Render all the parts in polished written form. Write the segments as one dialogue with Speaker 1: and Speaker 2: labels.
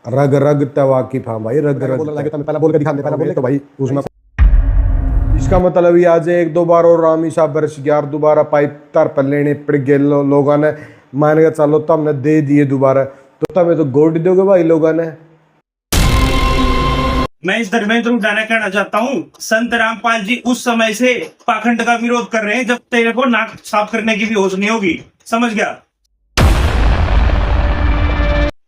Speaker 1: रग रग तवाकिफ। हाँ भाई, रग रग लगे तो पहले बोल के दिखा दे, पहले बोले तो भाई उसमें इसका मतलब ये आज एक दो बार और रामी साहब बरस गया, दोबारा पाइप तर पर लेने पड़ गए लोगों ने। मान के चलो तो हमने दे दिए दोबारा, तो तमें तो गोड दोगे भाई लोगों ने।
Speaker 2: मैं इस धर्मेंद्र उठाना कहना चाहता हूँ, संत रामपाल जी उस समय से पाखंड का विरोध कर रहे हैं जब तेरे को नाक साफ करने की भी होश नहीं होगी, समझ गया।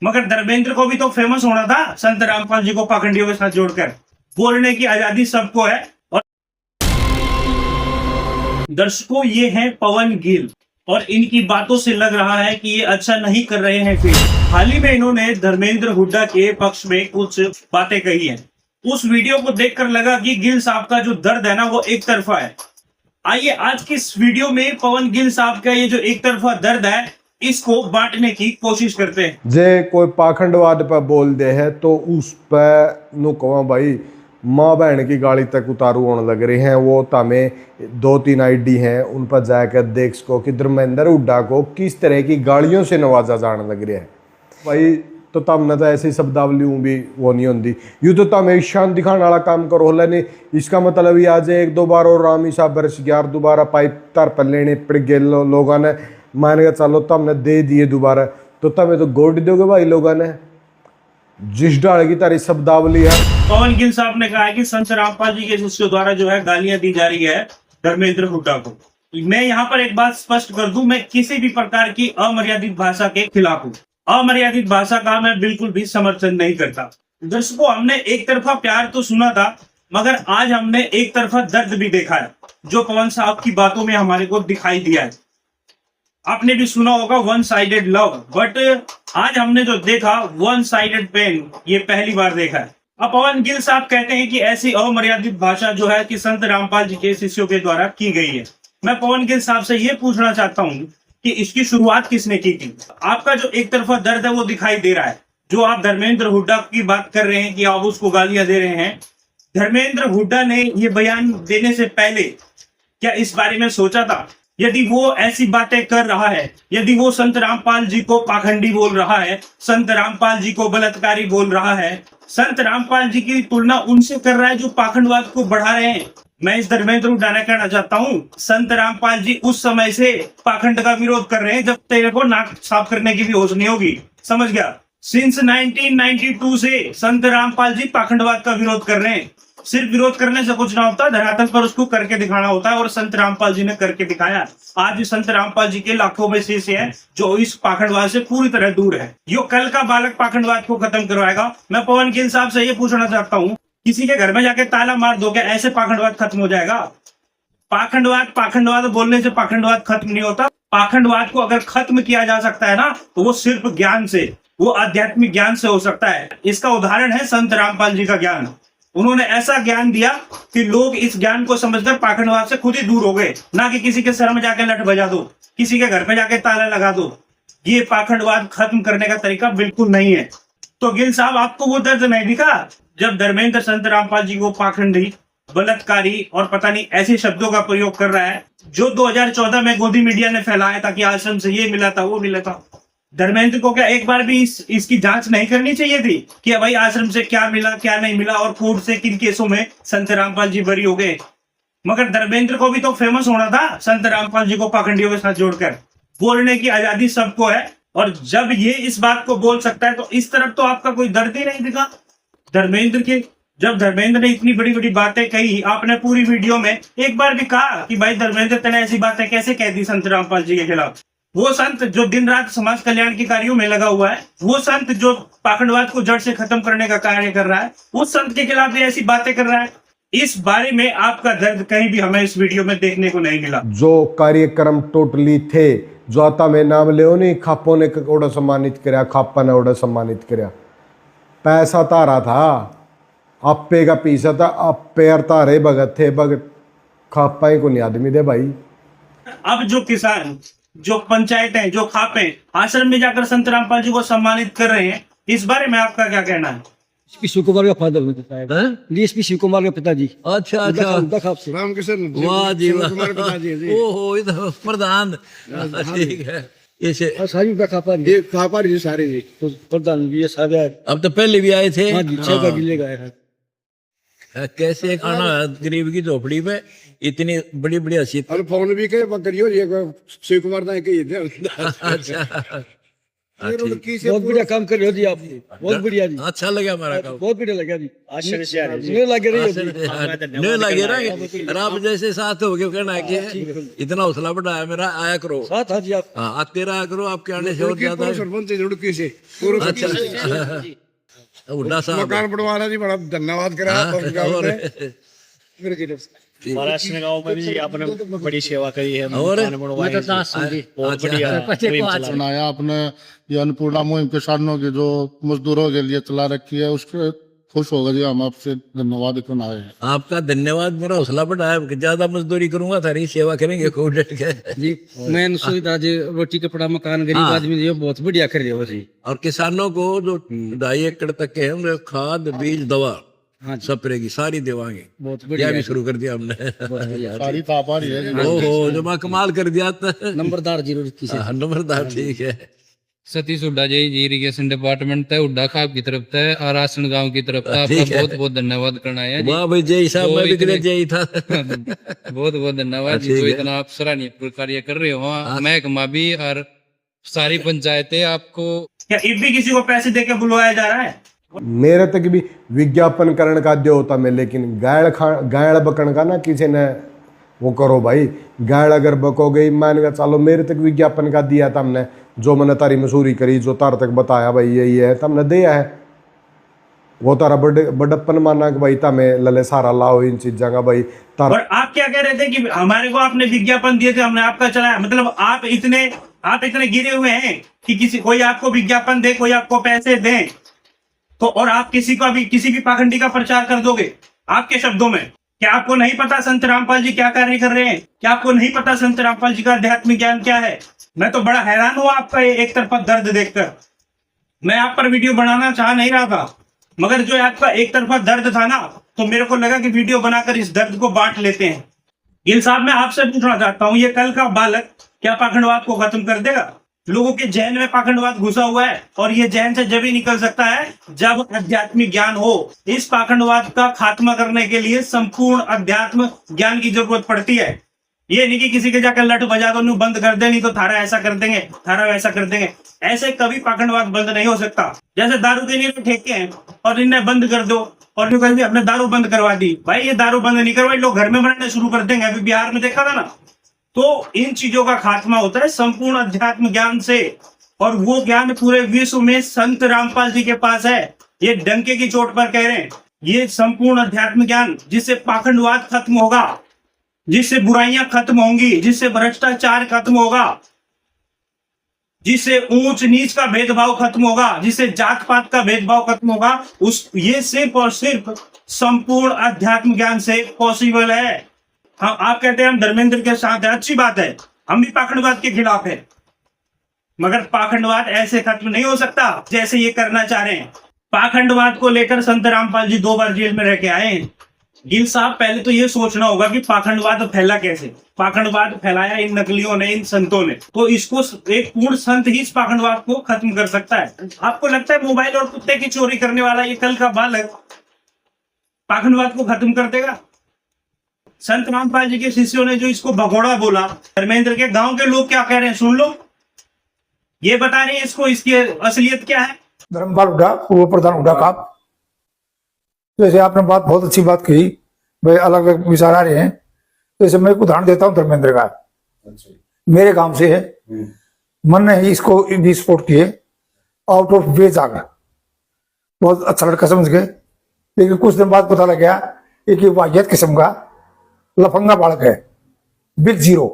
Speaker 2: मगर धर्मेंद्र को भी तो फेमस होना था संत रामपाल जी को पाखंडियों के साथ जोड़कर। बोलने की आजादी सबको है। और दर्शकों, ये है पवन गिल और इनकी बातों से लग रहा है कि ये अच्छा नहीं कर रहे हैं। फिर हाल ही में इन्होंने धर्मेंद्र हुड्डा के पक्ष में कुछ बातें कही हैं। उस वीडियो को देखकर लगा कि गिल साहब का जो दर्द है ना वो एक तरफा है। आइए आज की इस वीडियो में पवन गिल साहब का ये जो एक तरफा दर्द है इसको बांटने की कोशिश करते हैं।
Speaker 1: जे कोई पाखंडवाद पर बोल दे है तो उस पर नु कहो भाई माँ बहन की गाड़ी तक उतारू होने लग रहे हैं। वो तमें 2-3 आईडी हैं, उन पर जाकर देख सको कि धर्मेंद्र हुड्डा को किस तरह की गाड़ियों से नवाजा जाने लग रहा है भाई। तो तम न तो ऐसी शब्दावली भी वो नहीं होती, यूँ तो तम एक शान दिखाने वाला काम करो होला नहीं। इसका मतलब ये आज एक दो बार और रामी साहब बरस गया, दोबारा पाइप तर पर लेने पड़ गए लोगों ने। मान के चलो तो हमने दे दिए दोबारा, तो तमें तो गोड दोगे भाई लोगों ने। जिस डाल की तारी शब्दावली है।
Speaker 2: पवन गिल साहब ने कहा है कि संत रामपाल जी के शिष्यों द्वारा जो है गालियां दी जा रही है धर्मेंद्र हुड्डा को। मैं यहाँ पर एक बात स्पष्ट कर दूं, मैं किसी भी प्रकार की अमर्यादित भाषा के खिलाफ हूँ। अमर्यादित भाषा का मैं बिल्कुल भी समर्थन नहीं करता। दर्शकों, हमने एक तरफा प्यार तो सुना था, मगर आज हमने एक तरफा दर्द भी देखा है जो पवन साहब की बातों में हमारे को दिखाई दिया है। आपने भी सुना होगा वन साइडेड लव, बट आज हमने जो देखा वन साइडेड पेन, ये पहली बार देखा है। अब पवन गिल साहब कहते हैं कि ऐसी अमर्यादित भाषा जो है कि संत रामपाल जी के शिष्यों के द्वारा की गई है। मैं पवन गिल साहब से ये पूछना चाहता हूँ कि इसकी शुरुआत किसने की थी। आपका जो एक तरफा दर्द है वो दिखाई दे रहा है। जो आप धर्मेंद्र हुड्डा की बात कर रहे हैं कि आप उसको गालियां दे रहे हैं, धर्मेंद्र हुड्डा ने ये बयान देने से पहले क्या इस बारे में सोचा था? यदि वो ऐसी बातें कर रहा है, यदि वो संत रामपाल जी को पाखंडी बोल रहा है, संत रामपाल जी को बलात्कारी बोल रहा है, संत रामपाल जी की तुलना उनसे कर रहा है जो पाखंडवाद को बढ़ा रहे हैं, मैं इस धर्मेंद्र उठाना कहना चाहता हूँ, संत रामपाल जी उस समय से पाखंड का विरोध कर रहे हैं जब तेरे को नाक साफ करने की भी होश नहीं होगी, समझ गया। सिंस 1992 से संत रामपाल जी पाखंडवाद का विरोध कर रहे हैं। सिर्फ विरोध करने से कुछ ना होता, धरातल पर उसको करके दिखाना होता है, और संत रामपाल जी ने करके दिखाया। आज संत रामपाल जी के लाखों में शिष्य हैं जो इस पाखंडवाद से पूरी तरह दूर है। यो कल का बालक पाखंडवाद को खत्म करवाएगा। मैं पवन गिल साहब से ये पूछना चाहता हूँ, किसी के घर में जाके ताला मार दो, क्या ऐसे पाखंडवाद खत्म हो जाएगा? पाखंडवाद बोलने से पाखंडवाद खत्म नहीं होता। पाखंडवाद को अगर खत्म किया जा सकता है ना, तो वो सिर्फ ज्ञान से, वो आध्यात्मिक ज्ञान से हो सकता है। इसका उदाहरण है संत रामपाल जी का ज्ञान। उन्होंने ऐसा ज्ञान दिया कि लोग इस ज्ञान को समझकर पाखंडवाद से खुद ही दूर हो गए। ना कि किसी के सर में जाके लठ बजा दो, किसी के घर पे जाके ताला लगा दो। ये पाखंडवाद खत्म करने का तरीका बिल्कुल नहीं है। तो गिल साहब, आपको वो दर्द नहीं दिखा जब धर्मेंद्र संत रामपाल जी को पाखंडी, बलात्कारी और पता नहीं ऐसे शब्दों का प्रयोग कर रहा है जो 2014 में गोदी मीडिया ने फैलाया था कि आश्रम से ये मिला था, वो मिला था। धर्मेंद्र को क्या एक बार भी इसकी जांच नहीं करनी चाहिए थी कि भाई आश्रम से क्या मिला क्या नहीं मिला और कोर्ट से किन केसों में संत रामपाल जी बरी हो गए? मगर धर्मेंद्र को भी तो फेमस होना था संत रामपाल जी को पाखंडियों के साथ जोड़कर। बोलने की आजादी सबको है, और जब ये इस बात को बोल सकता है तो इस तरफ तो आपका कोई दर्द ही नहीं दिखा धर्मेंद्र के। जब धर्मेंद्र ने इतनी बड़ी बड़ी बातें कही, आपने पूरी वीडियो में एक बार भी कहा कि भाई धर्मेंद्र तने ऐसी बातें कैसे कह दी संत रामपाल जी के खिलाफ? वो संत जो दिन रात समाज कल्याण के कार्यों में लगा हुआ है, वो संत जो पाखंडवाद को जड़ से खत्म करने का कार्य कर रहा है, उस संत के खिलाफ भी ऐसी बातें कर रहा है। इस बारे में आपका दर्द कहीं भी हमें इस वीडियो में देखने को नहीं मिला।
Speaker 1: जो कार्यक्रम टोटली थे, जो आता में नाम ले नहीं, खापों ने ओड़ा सम्मानित कराया, खापा ने ओड़ा सम्मानित कराया। पैसा तारा था, आपे का पीसा था, आपे और तारे भगत थे, भगत खापा ही को नहीं आदमी दे भाई।
Speaker 2: अब जो किसान, जो पंचायतें, जो खापे आश्रम में जाकर संत रामपाल जी को सम्मानित कर रहे हैं, इस बारे में आपका क्या कहना है?
Speaker 3: शिव कुमार का फादर होता है, डीएसपी शिव कुमार के पिताजी।
Speaker 4: अच्छा अच्छा,
Speaker 3: रामकिशन
Speaker 4: वाह जी वाह, ओहो ये तो प्रधान, ठीक है। ऐसे
Speaker 3: सारी का खापा
Speaker 5: ये खापा रही सारे जी।
Speaker 3: तो प्रधान भी ये सारे
Speaker 4: अब तो पहले भी आए थे।
Speaker 3: हाँ जी 6 का गिले गए हैं।
Speaker 4: कैसे खाना है गरीब की झोपड़ी में इतनी बड़ी बड़ी हसीयत।
Speaker 5: और फोन भी के करियो ये शिव कुमार ना के ये
Speaker 4: अच्छा
Speaker 5: रुड़की से
Speaker 3: बहुत बढ़िया काम कर रहे हो जी आप, बहुत बढ़िया जी,
Speaker 4: अच्छा लगा हमारा काम।
Speaker 3: बहुत बढ़िया लगा जी।
Speaker 2: आश्चर्य से आ रही है।
Speaker 3: नहीं लगे रही है जी।
Speaker 4: नहीं लगे रहा और आप जैसे साथ हो गए कहना कि इतना हौसला बढ़ाया मेरा, आया करो।
Speaker 3: साथ हाँ जी आप।
Speaker 4: हाँ आते रहा करो, आपके आने से और ज्यादा।
Speaker 5: सरपंच रुड़की से पूरा
Speaker 4: अच्छा उड्डा साहब
Speaker 5: मकान बनवाना जी, बड़ा धन्यवाद करा
Speaker 6: महाराष्ट्र गांव में भी आपने बड़ी सेवा करी है।
Speaker 4: और
Speaker 6: बहुत बढ़िया मुहिम चला।
Speaker 7: बनाया आपने ये अन्नपूर्णा मुहिम किसानों की जो मजदूरों के लिए चला रखी है, उसके खुश होगा जी। हम आपसे धन्यवाद करना आए हैं।
Speaker 4: आपका धन्यवाद, मेरा हौसला बढ़ाया। ज्यादा मजदूरी करूंगा, थारी सेवा करेंगे खूब डट के
Speaker 3: जी। मेन सुविधा जी रोटी कपड़ा मकान गरीब आदमी जो बहुत बढ़िया कर रहे हो जी।
Speaker 4: और किसानों को जो 2.5 एकड़ तक के हैं खाद बीज दवा
Speaker 3: हाँ
Speaker 4: स्प्रे की सारी देवाएंगे।
Speaker 3: बहुत
Speaker 4: यह
Speaker 3: बढ़िया
Speaker 4: भी शुरू कर दिया हमने।
Speaker 7: सारी ताप आ रही है जी।
Speaker 4: ओहो जो मैं कमाल कर दिया था।
Speaker 3: नंबरदार जीरो किसी
Speaker 4: नंबरदार ठीक है।
Speaker 8: सतीश हुड्डा जी इरिगेशन डिपार्टमेंट है हुड्डा खाब की तरफ है और राशन गांव की तरफ है। आपका बहुत बहुत धन्यवाद करना है जी।
Speaker 4: वाह भाई जय साहब, मैं भी करे जय था।
Speaker 8: बहुत बहुत धन्यवाद जी। जो इतना आप सराहनीय कार्य कर रहे हो, महकमा भी और सारी पंचायतें आपको।
Speaker 2: क्या इब भी किसी को पैसे देके बुलवाया जा रहा है?
Speaker 1: मेरे तक भी विज्ञापन करण का द्यो होता मैं, लेकिन गायड़ बकण का ना किसी ने वो करो भाई। गायड़ अगर बको गई, मान के चलो मेरे तक विज्ञापन का दिया था हमने, जो मैंने तारी मसूरी करी, जो तार तक बताया भाई यही है तमने दिया है। वो तारा बड़प्पन माना कि भाई तमें लले सारा लाओ इन चीजा का भाई तारा।
Speaker 2: और आप क्या कह रहे थे कि हमारे को आपने विज्ञापन दिए थे, हमने आपका चलाया? मतलब आप इतने गिरे हुए हैं कि किसी कोई आपको विज्ञापन दे, कोई आपको पैसे दे तो, और आप किसी भी पाखंडी का प्रचार कर दोगे आपके शब्दों में। क्या आपको नहीं पता संत रामपाल जी क्या कार्य कर रहे हैं? क्या आपको नहीं पता संत रामपाल जी का आध्यात्मिक ज्ञान क्या है? मैं तो बड़ा हैरान हुआ आपका एक तरफा दर्द देखकर। मैं आप पर वीडियो बनाना चाह नहीं रहा था, मगर जो आपका एक तरफा दर्द था ना, तो मेरे को लगा कि वीडियो बनाकर इस दर्द को बांट लेते हैं। गिल साहब, मैं आपसे पूछना चाहता हूँ, ये कल का बालक क्या पाखंडवाद को खत्म कर देगा? लोगों के जहन में पाखंडवाद घुसा हुआ है और ये जहन से जब ही निकल सकता है जब आध्यात्मिक ज्ञान हो। इस पाखंडवाद का खात्मा करने के लिए संपूर्ण अध्यात्म ज्ञान की जरूरत पड़ती है। ये नहीं कि किसी के जाकर लठ बजा दो, न्यू बंद कर दे, नहीं तो थारा ऐसा कर देंगे, थारा वैसा कर देंगे। ऐसे कभी पाखंडवाद बंद नहीं हो सकता। जैसे दारू के लिए ठेके हैं और इन्हें बंद कर दो और न्यू कहेंगे हमने दारू बंद करवा दी। भाई ये दारू बंद नहीं करवाई, लोग घर में बनाने शुरू कर देंगे। अभी बिहार में देखा था ना। तो इन चीजों का खात्मा होता है संपूर्ण अध्यात्म ज्ञान से, और वो ज्ञान पूरे विश्व में संत रामपाल जी के पास है। ये डंके की चोट पर कह रहे हैं, ये संपूर्ण अध्यात्म ज्ञान जिससे पाखंडवाद खत्म होगा, जिससे बुराइयां खत्म होंगी, जिससे भ्रष्टाचार खत्म होगा, जिससे ऊंच नीच का भेदभाव खत्म होगा, जिससे जात पात का भेदभाव खत्म होगा, ये सिर्फ और सिर्फ संपूर्ण अध्यात्म ज्ञान से पॉसिबल है। हाँ, आप कहते हैं हम धर्मेंद्र के साथ है, अच्छी बात है, हम भी पाखंडवाद के खिलाफ है, मगर पाखंडवाद ऐसे खत्म नहीं हो सकता जैसे ये करना चाह रहे हैं। पाखंडवाद को लेकर संत रामपाल जी 2 बार जेल में रह के आए हैं। गिल साहब, पहले तो ये सोचना होगा कि पाखंडवाद फैला कैसे। पाखंडवाद फैलाया इन नकलियों ने, इन संतों ने। तो इसको एक पूर्ण संत ही इस पाखंडवाद को खत्म कर सकता है। आपको लगता है मोबाइल और कुत्ते की चोरी करने वाला ये कल का बालक पाखंडवाद को खत्म कर देगा? संत रामपाल जी के शिष्यों ने जो इसको भगोड़ा बोला, धर्मेंद्र के गांव के लोग क्या कह रहे हैं सुन लो। ये बता रहे हैं इसको, इसकी असलियत क्या है।
Speaker 9: धर्मपाल हुड्डा, पूर्व प्रधान हुड्डा का। जैसे आपने बहुत अच्छी बात कही भाई, अलग अलग विचार आ रहे हैं। जैसे मैं एक उदाहरण देता हूँ धर्मेंद्र का, मेरे गांव से है। मन ने ही इसको भी सपोर्ट किए, आउट ऑफ वे जाकर बहुत अच्छा लड़का समझ गए। लेकिन कुछ दिन बाद पता लग गया एक वाहियत किस्म का लफंगा बालक है, बिग जीरो।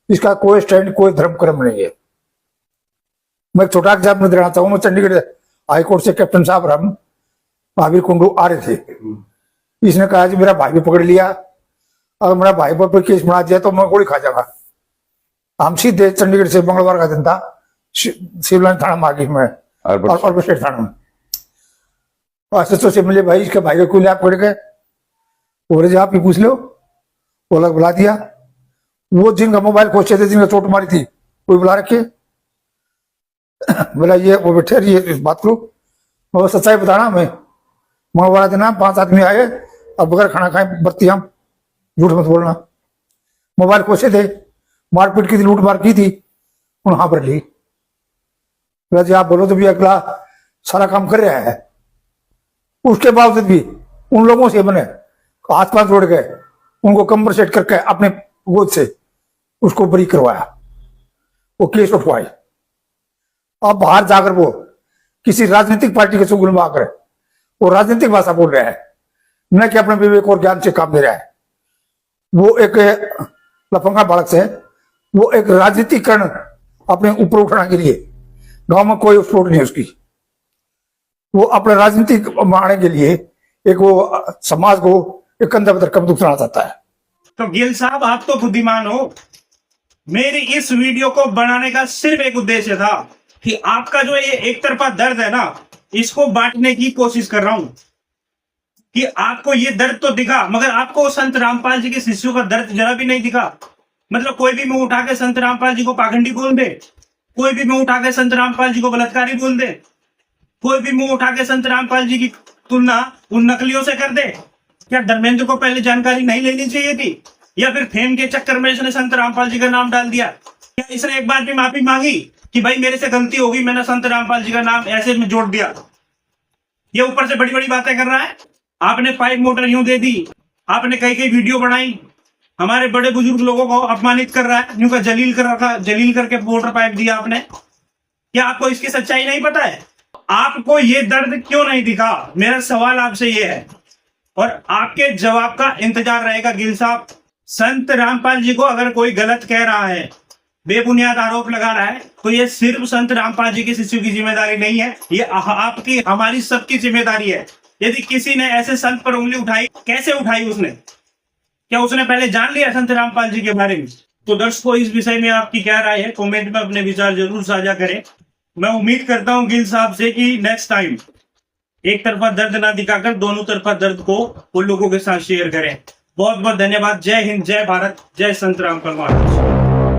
Speaker 9: इसका कोई स्टैंड, कोई धर्म कर्म नहीं है। मैं एक छोटा एग्जाम्पल देना चाहूँ। मैं चंडीगढ़ हाई कोर्ट से कैप्टन साहब राम महावीर कुंडू आ रहे थे। इसने कहा जी मेरा भाई भी पकड़ लिया, अगर मेरा भाई पर केस बना दिया तो मैं गोली खा जाऊंगा। हम सीधे चंडीगढ़ से मंगलवार का दिन था, शिवलानी थाना मागी में और स्टेट थाना में SHO से मिले। भाई इसके भाई को क्यों आप पकड़ गए? बोले जी आप ही पूछ लो। बोला बुला दिया। वो जिनका मोबाइल खोजे थे, जिनका चोट मारी थी, कोई बुला रखे। बोला ये वो बैठे रहिए इस बात को, मैं सच्चाई बताना हमें। मंगलवार दिन 5 आदमी आए और बगैर खाना खाए बरती हम, झूठ मत बोलना। मोबाइल खोसे थे, मारपीट की थी, लूट मार की थी, उन्होंने पर ली। बोला जी आप बोलो तो भी अगला सारा काम कर रहा है। उसके बावजूद भी उन लोगों से मैंने हाथ पांव जोड़ गए, उनको कंबर सेट करके अपने गोद से उसको बरी करवाया, वो केस उठवाए। अब बाहर जाकर वो किसी राजनीतिक पार्टी के चुगल में आकर वो राजनीतिक भाषा बोल रहा है, न कि अपने विवेक और ज्ञान से काम ले रहा है। वो एक लफंगा बालक से, वो एक राजनीतिकरण अपने ऊपर उठाने के लिए, गांव में कोई स्पोर्ट नहीं उसकी, वो अपने राजनीतिक मारने के लिए एक वो समाज को एक कंधा पर कम दुखना चाहता है।
Speaker 2: तो गिल साहब आप तो बुद्धिमान हो। मेरी इस वीडियो को बनाने का सिर्फ एक उद्देश्य था कि आपका जो ये एक तरफा दर्द है ना, इसको बांटने की कोशिश कर रहा हूं कि आपको ये दर्द तो दिखा, मगर आपको संत रामपाल जी के शिष्यों का दर्द जरा भी नहीं दिखा। मतलब कोई भी मुंह उठा के संत रामपाल जी को पाखंडी बोल दे, कोई भी मुंह उठा के संत रामपाल जी को बलात्कारी बोल दे, कोई भी मुंह उठा के संत रामपाल जी की तुलना उन नकलियों से कर दे। क्या धर्मेंद्र को पहले जानकारी नहीं लेनी चाहिए थी, या फिर फेम के चक्कर में इसने संत रामपाल जी का नाम डाल दिया? क्या इसने एक बार भी माफी मांगी कि भाई मेरे से गलती होगी, मैंने संत रामपाल जी का नाम ऐसे में जोड़ दिया? ये ऊपर से बड़ी बड़ी बातें कर रहा है। आपने पाइप मोटर यूं दे दी, आपने कई कई वीडियो बनाई, हमारे बड़े बुजुर्ग लोगों को अपमानित कर रहा है, यूं का जलील कर रखा, जलील करके मोटर पाइप दिया आपने। क्या आपको इसकी सच्चाई नहीं पता है? आपको ये दर्द क्यों नहीं दिखा? मेरा सवाल आपसे ये है, और आपके जवाब का इंतजार रहेगा गिल साहब। संत रामपाल जी को अगर कोई गलत कह रहा है, बेबुनियाद आरोप लगा रहा है, तो ये सिर्फ संत रामपाल जी के शिष्यों की जिम्मेदारी नहीं है, ये आपकी हमारी सबकी जिम्मेदारी है। यदि किसी ने ऐसे संत पर उंगली उठाई, कैसे उठाई उसने? क्या उसने पहले जान लिया संत रामपाल जी के बारे में? तो दर्शकों, इस विषय में आपकी क्या राय है? कमेंट में अपने विचार जरूर साझा करें। मैं उम्मीद करता हूं गिल साहब से कि नेक्स्ट टाइम एक तरफा दर्द ना दिखाकर दोनों तरफा दर्द को उन लोगों के साथ शेयर करें। बहुत बहुत धन्यवाद। जय हिंद, जय भारत, जय संत रामपाल महाराज।